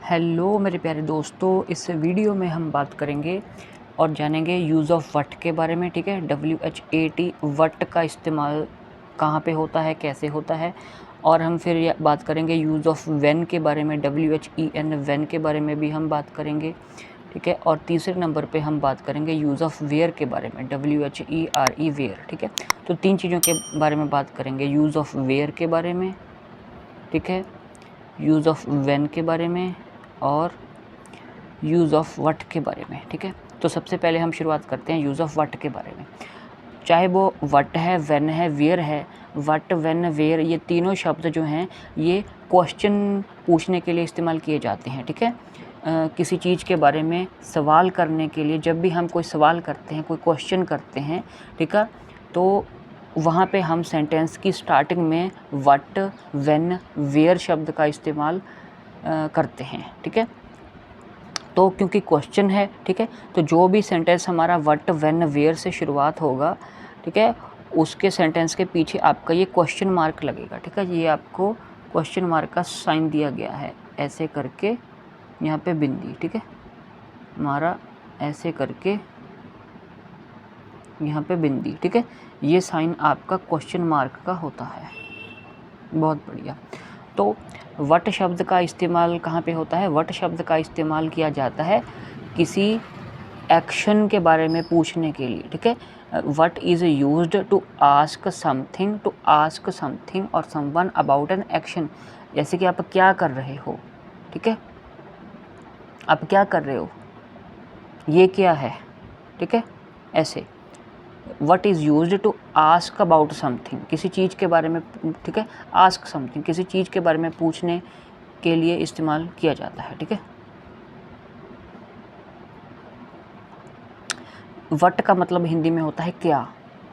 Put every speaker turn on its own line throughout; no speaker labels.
Hello मेरे प्यारे दोस्तों, इस वीडियो में हम बात करेंगे और जानेंगे यूज़ ऑफ वट के बारे में। ठीक है, WHAT वट का इस्तेमाल कहाँ पे होता है, कैसे होता है। और हम फिर बात करेंगे यूज़ ऑफ व्हेन के बारे में, WHEN व्हेन के बारे में भी हम बात करेंगे। ठीक है, और तीसरे नंबर पे हम बात करेंगे यूज़ ऑफ वेयर के बारे में, WHERE वेयर। ठीक है, तो तीन चीज़ों के बारे में बात करेंगे, यूज़ ऑफ वेयर के बारे में, ठीक है, यूज़ ऑफ व्हेन के बारे में और यूज़ ऑफ वट के बारे में। ठीक है, तो सबसे पहले हम शुरुआत करते हैं यूज़ ऑफ वट के बारे में। चाहे वो वट है, व्हेन है, वेयर है, वट, व्हेन, वेयर, ये तीनों शब्द जो हैं ये क्वेश्चन पूछने के लिए इस्तेमाल किए जाते हैं। ठीक है, किसी चीज़ के बारे में सवाल करने के लिए, जब भी हम कोई सवाल करते हैं, कोई क्वेश्चन करते हैं, ठीक है, तो वहाँ पे हम सेंटेंस की स्टार्टिंग में वट, व्हेन, वेयर शब्द का इस्तेमाल करते हैं। ठीक है, तो क्योंकि क्वेश्चन है, ठीक है, तो जो भी सेंटेंस हमारा वट, व्हेन, वेयर से शुरुआत होगा, ठीक है, उसके सेंटेंस के पीछे आपका ये क्वेश्चन मार्क लगेगा। ठीक है, ये आपको क्वेश्चन मार्क का साइन दिया गया है, ऐसे करके यहाँ पे बिंदी। ठीक है, हमारा ऐसे करके यहाँ पे बिंदी। ठीक है, ये साइन आपका क्वेश्चन मार्क का होता है। बहुत बढ़िया। तो वट शब्द का इस्तेमाल कहाँ पे होता है? वट शब्द का इस्तेमाल किया जाता है किसी एक्शन के बारे में पूछने के लिए। ठीक है, what is used to ask something or someone about an action. जैसे कि आप क्या कर रहे हो, ठीक है, आप क्या कर रहे हो, ये क्या है, ठीक है, ऐसे। What is used to ask about something, किसी चीज़ के बारे में, ठीक है, आस्क समथिंग, किसी चीज़ के बारे में पूछने के लिए इस्तेमाल किया जाता है। ठीक है, वट का मतलब हिंदी में होता है क्या,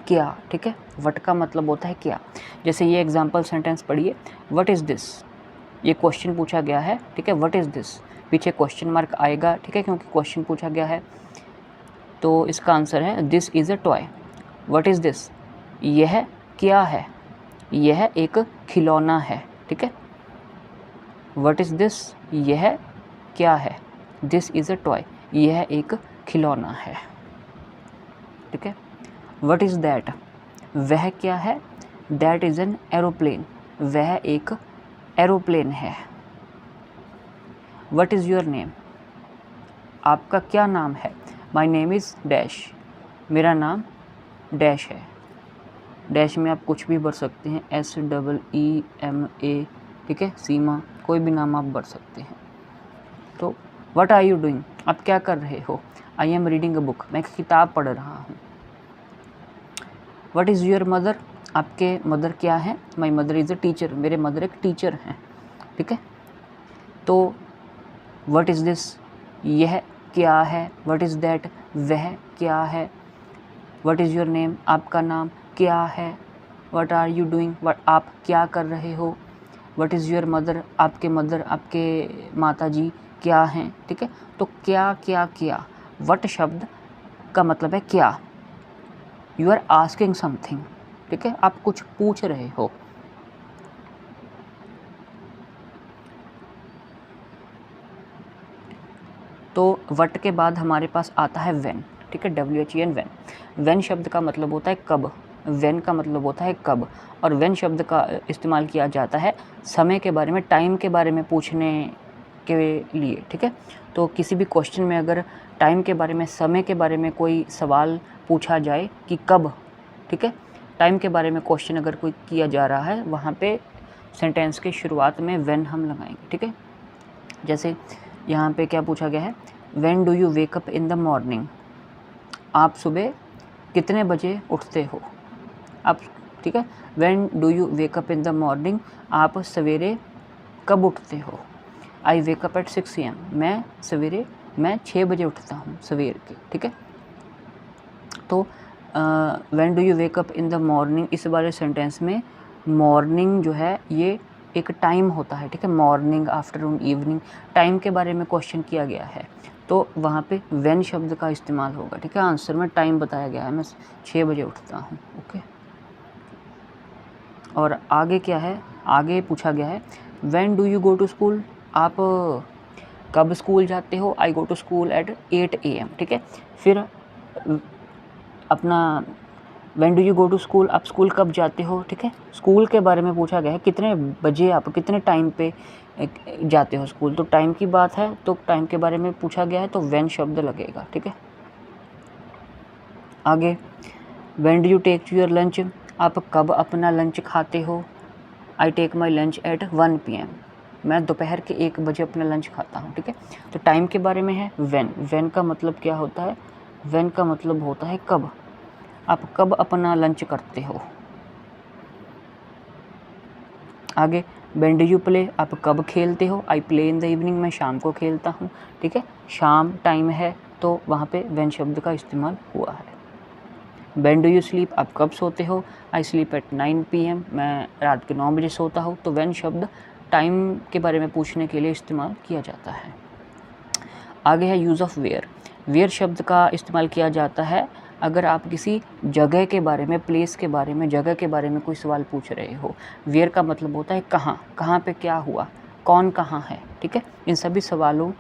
क्या। ठीक है, वट का मतलब होता है क्या। जैसे ये एग्जाम्पल सेंटेंस पढ़िए, वट इज़ दिस, ये क्वेश्चन पूछा गया है। ठीक है, वट इज़ दिस, पीछे क्वेश्चन मार्क आएगा। ठीक है, क्योंकि क्वेश्चन पूछा गया है, तो इसका आंसर है this is a toy. What is this, यह क्या है, यह एक खिलौना है। ठीक है, वट इज़ दिस, यह क्या है, दिस इज़ अ टॉय, यह एक खिलौना है। ठीक है, वट इज़ दैट, वह क्या है, दैट इज़ एन एरोप्लेन, वह एक एरोप्लेन है। वट इज़ योर नेम, आपका क्या नाम है, माई नेम इज़ डैश, मेरा नाम डैश है। डैश में आप कुछ भी भर सकते हैं, SEEMA। ठीक है, सीमा, कोई भी नाम आप भर सकते हैं। तो व्हाट आर यू डूइंग, आप क्या कर रहे हो, I am reading a book, मैं एक किताब पढ़ रहा हूँ। व्हाट इज़ योर मदर, आपके मदर क्या है, my mother is a teacher, मेरे मदर एक टीचर हैं। ठीक है, तो व्हाट इज़ दिस, यह क्या है, व्हाट इज़ दैट, वह क्या है, व्हाट इज़ योर नेम, आपका नाम क्या है, व्हाट आर यू डूइंग, आप क्या कर रहे हो, व्हाट इज़ योर मदर, आपके मदर, आपके माता जी क्या हैं। ठीक है, तो क्या क्या क्या, वट शब्द का मतलब है क्या। यू आर आस्किंग समथिंग, ठीक है, आप कुछ पूछ रहे हो। तो वट के बाद हमारे पास आता है व्हेन। ठीक है, WHEN व्हेन। व्हेन शब्द का मतलब होता है कब, व्हेन का मतलब होता है कब, और व्हेन शब्द का इस्तेमाल किया जाता है समय के बारे में, टाइम के बारे में पूछने के लिए। ठीक है, तो किसी भी क्वेश्चन में अगर टाइम के बारे में, समय के बारे में कोई सवाल पूछा जाए कि कब, ठीक है, टाइम के बारे में क्वेश्चन अगर कोई किया जा रहा है, वहाँ पे सेंटेंस के शुरुआत में व्हेन हम लगाएंगे। ठीक है, जैसे यहाँ पे क्या पूछा गया है, when do you wake up in the morning, आप सुबह कितने बजे उठते हो, आप, ठीक है, when do you wake up in the morning, आप सवेरे कब उठते हो, आई वेक अप एट 6 AM, मैं सवेरे, मैं 6 बजे उठता हूँ सवेर के। ठीक है, तो when do you wake up in the morning, इस वाले सेंटेंस में मॉर्निंग जो है ये एक टाइम होता है। ठीक है, मॉर्निंग, आफ्टरनून, इवनिंग, टाइम के बारे में क्वेश्चन किया गया है, तो वहाँ पे व्हेन शब्द का इस्तेमाल होगा। ठीक है, आंसर में टाइम बताया गया है, मैं 6 बजे उठता हूँ। ओके, और आगे क्या है, आगे पूछा गया है when do you go to school, आप कब स्कूल जाते हो, I go to school at 8 AM, ठीक है। फिर अपना when do you go to school, आप स्कूल कब जाते हो, ठीक है। स्कूल के बारे में पूछा गया है कितने बजे आप कितने टाइम पे जाते हो स्कूल, तो टाइम की बात है तो टाइम के बारे में पूछा गया है तो व्हेन शब्द लगेगा, ठीक है। आगे when do you take your lunch, आप कब अपना लंच खाते हो, I take my lunch at 1 PM, मैं दोपहर के 1 बजे अपना लंच खाता हूँ, ठीक है। तो टाइम के बारे में है व्हेन, व्हेन का मतलब क्या होता है, व्हेन का मतलब होता है कब, आप कब अपना लंच करते हो। आगे व्हेन डू यू प्ले, आप कब खेलते हो, I play in the evening, मैं शाम को खेलता हूँ, ठीक है। शाम टाइम है तो वहाँ पे व्हेन शब्द का इस्तेमाल हुआ है। व्हेन डू यू स्लीप, आप कब सोते हो, आई स्लीप एट 9 PM, मैं रात के 9 बजे सोता हूँ। तो व्हेन शब्द टाइम के बारे में पूछने के लिए इस्तेमाल किया जाता है। आगे है यूज़ ऑफ वेयर, वेयर शब्द का इस्तेमाल किया जाता है अगर आप किसी जगह के बारे में, प्लेस के बारे में, जगह के बारे में कोई सवाल पूछ रहे हो। वेयर का मतलब होता है कहाँ, कहाँ पे क्या हुआ, कौन कहाँ है, ठीक है। इन सभी सवालों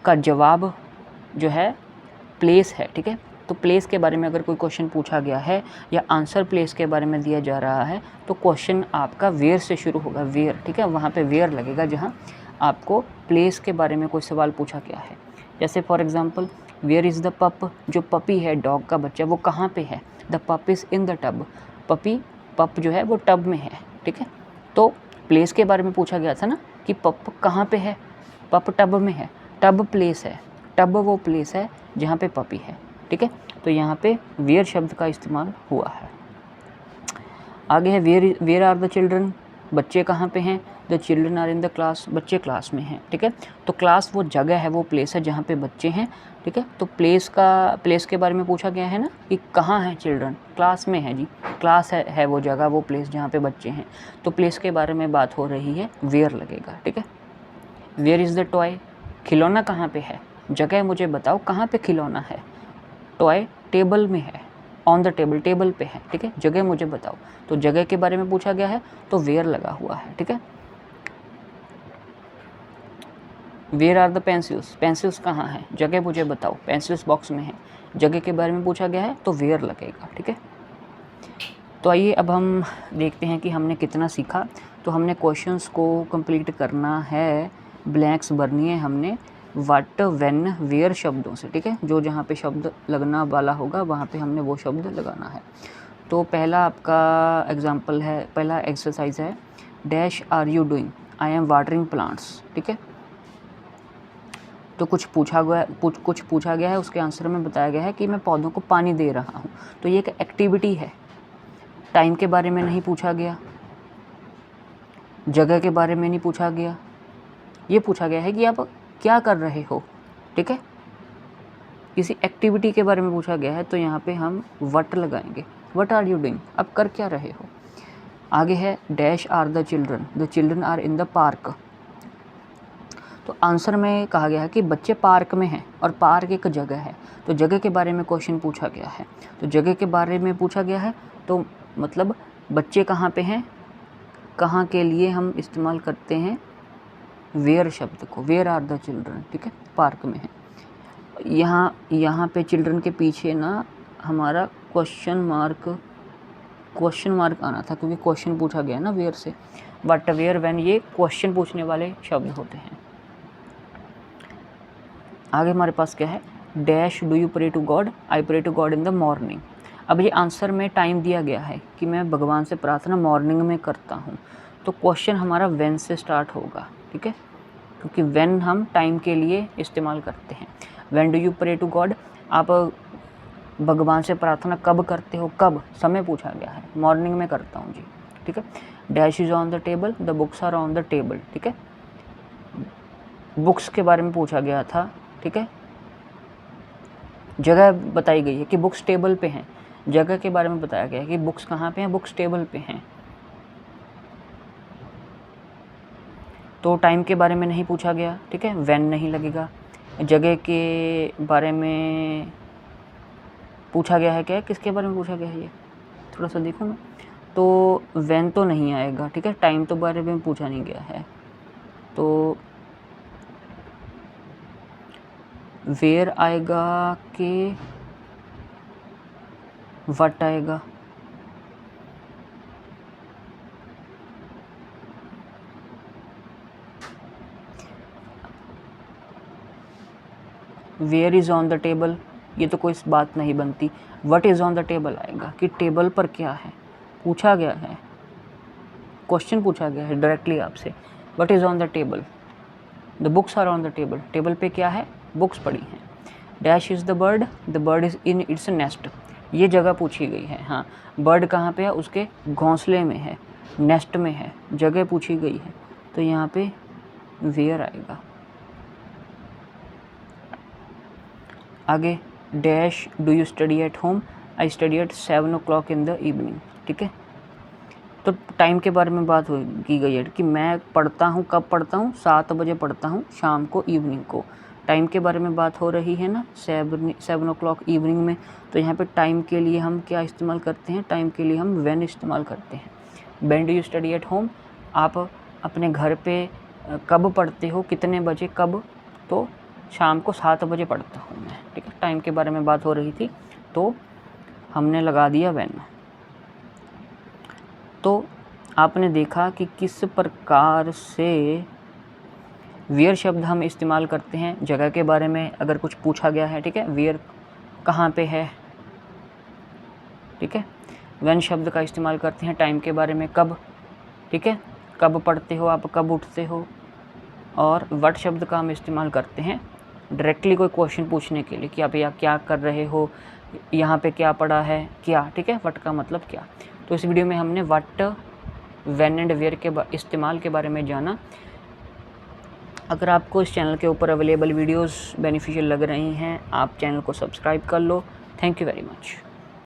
का जवाब जो है प्लेस है, ठीक है। तो प्लेस के बारे में अगर कोई क्वेश्चन पूछा गया है या आंसर प्लेस के बारे में दिया जा रहा है तो क्वेश्चन आपका वेयर से शुरू होगा, वेयर, ठीक है। वहाँ पे वेयर लगेगा जहाँ आपको प्लेस के बारे में कोई सवाल पूछा गया है। जैसे for example where is the pup, जो पपी है, डॉग का बच्चा, वो कहाँ पे है, द पप is in the tub, puppy, पप जो है वो टब में है, ठीक है। तो प्लेस के बारे में पूछा गया था ना कि पप कहाँ पे है, पप टब में है, टब प्लेस है, टब वो प्लेस है जहाँ पे पपी है, ठीक है। तो यहाँ पे वेयर शब्द का इस्तेमाल हुआ है। आगे है वेयर आर द चिल्ड्रन, बच्चे कहाँ पे हैं, the children are in the class, बच्चे क्लास में हैं, ठीक है। तो क्लास वो जगह है, वो प्लेस है जहाँ पे बच्चे हैं, ठीक है। तो प्लेस के बारे में पूछा गया है ना कि कहाँ है चिल्ड्रन, क्लास में है जी, क्लास है वो जगह, वो प्लेस जहाँ पे बच्चे हैं। तो प्लेस के बारे में बात हो रही है, वेयर लगेगा, ठीक है। वेयर इज़ द टॉय, खिलौना कहाँ पे है, जगह मुझे बताओ कहाँ पे खिलौना है, टॉय टेबल में है, ऑन द टेबल, टेबल पे है, ठीक है। जगह मुझे बताओ, तो जगह के बारे में पूछा गया है तो वेयर लगा हुआ है, ठीक है। Where are the pencils, pencils कहाँ है, जगह मुझे बताओ, पेंसिल्स बॉक्स में है, जगह के बारे में पूछा गया है तो वेयर लगेगा, ठीक है। तो आइए अब हम देखते हैं कि हमने कितना सीखा। तो हमने क्वेश्चंस को कंप्लीट करना है, ब्लैंक्स भरनी है हमने व्हाट, व्हेन, वेयर शब्दों से, ठीक है। जो जहाँ पे शब्द लगना वाला होगा वहाँ पे हमने वो शब्द लगाना है। तो पहला आपका एग्जाम्पल है, पहला एक्सरसाइज है dash are you doing, I am watering plants, ठीक है। तो कुछ पूछा गया है, उसके आंसर में बताया गया है कि मैं पौधों को पानी दे रहा हूँ। तो ये एक एक्टिविटी है, टाइम के बारे में नहीं पूछा गया, जगह के बारे में नहीं पूछा गया, ये पूछा गया है कि आप क्या कर रहे हो, ठीक है। किसी एक्टिविटी के बारे में पूछा गया है तो यहाँ पे हम व्हाट लगाएंगे, व्हाट आर यू डूइंग, आप कर क्या रहे हो। आगे है dash are the children are in the park. तो आंसर में कहा गया है कि बच्चे पार्क में हैं और पार्क एक जगह है, तो जगह के बारे में क्वेश्चन पूछा गया है। तो जगह के बारे में पूछा गया है तो मतलब बच्चे कहाँ पे हैं, कहाँ के लिए हम इस्तेमाल करते हैं वेयर शब्द को, वेयर आर द चिल्ड्रन, ठीक है, पार्क में है। यहाँ पे चिल्ड्रन के पीछे ना हमारा क्वेश्चन मार्क आना था क्योंकि क्वेश्चन पूछा गया ना वेयर से। बट वेयर व्हेन ये क्वेश्चन पूछने वाले शब्द होते हैं। आगे हमारे पास क्या है, dash do you pray to God, I pray to God in the morning. अब ये आंसर में टाइम दिया गया है कि मैं भगवान से प्रार्थना मॉर्निंग में करता हूँ, तो क्वेश्चन हमारा व्हेन से स्टार्ट होगा, ठीक है, क्योंकि व्हेन हम टाइम के लिए इस्तेमाल करते हैं। When do you pray to God, आप भगवान से प्रार्थना कब करते हो, कब, समय पूछा गया है, मॉर्निंग में करता हूँ जी, ठीक है। Dash is on the table, the books are on the table, ठीक है। बुक्स के बारे में पूछा गया था, ठीक है। जगह बताई गई है कि बुक्स टेबल पे हैं, जगह के बारे में बताया गया है कि बुक्स कहाँ पे हैं, बुक्स टेबल पे हैं। तो टाइम के बारे में नहीं पूछा गया, ठीक है, व्हेन नहीं लगेगा। जगह के बारे में पूछा गया है, क्या है, किसके बारे में पूछा गया है, ये थोड़ा सा देखो ना, तो व्हेन तो नहीं आएगा, ठीक है। टाइम तो बारे में पूछा नहीं गया है, तो वेयर आएगा कि व्हाट आएगा? Where is on the table, ये तो कोई बात नहीं बनती। What is on the table आएगा कि टेबल पर क्या है, पूछा गया है, क्वेश्चन पूछा गया है डायरेक्टली आपसे। What is on the table? The books are on the table, table पे क्या है, बुक्स पड़ी हैं। Dash is the bird is in its nest, ये जगह पूछी गई है। हाँ, बर्ड कहाँ पे है, उसके घोंसले में है, नेस्ट में है, जगह पूछी गई है, तो यहाँ पे वेयर आएगा। आगे dash do you study at home, I study eight 7 o'clock in the evening. ठीक है, तो टाइम के बारे में बात की गई है कि मैं पढ़ता हूँ, कब पढ़ता हूँ, 7 बजे पढ़ता हूँ, शाम को, इवनिंग को। टाइम के बारे में बात हो रही है ना, 7 o'clock इवनिंग में। तो यहाँ पे टाइम के लिए हम क्या इस्तेमाल करते हैं, टाइम के लिए हम व्हेन इस्तेमाल करते हैं। When do you study at home, आप अपने घर पे कब पढ़ते हो, कितने बजे, कब, तो शाम को 7 बजे पढ़ता हूँ मैं। ठीक है, टाइम के बारे में बात हो रही थी तो हमने लगा दिया व्हेन। तो आपने देखा कि किस प्रकार से वेयर शब्द हम इस्तेमाल करते हैं जगह के बारे में अगर कुछ पूछा गया है। ठीक है, वेयर कहाँ पे है। ठीक है, व्हेन शब्द का इस्तेमाल करते हैं टाइम के बारे में, कब। ठीक है, कब पढ़ते हो आप, कब उठते हो। और व्हाट शब्द का हम इस्तेमाल करते हैं डायरेक्टली कोई क्वेश्चन पूछने के लिए कि आप यहाँ क्या कर रहे हो, यहाँ पे क्या पढ़ा है, क्या। ठीक है, व्हाट का मतलब क्या। तो इस वीडियो में हमने व्हाट, व्हेन एंड वेयर के इस्तेमाल के बारे में जाना। अगर आपको इस चैनल के ऊपर अवेलेबल वीडियोस बेनिफिशियल लग रही हैं, आप चैनल को सब्सक्राइब कर लो। Thank you very much.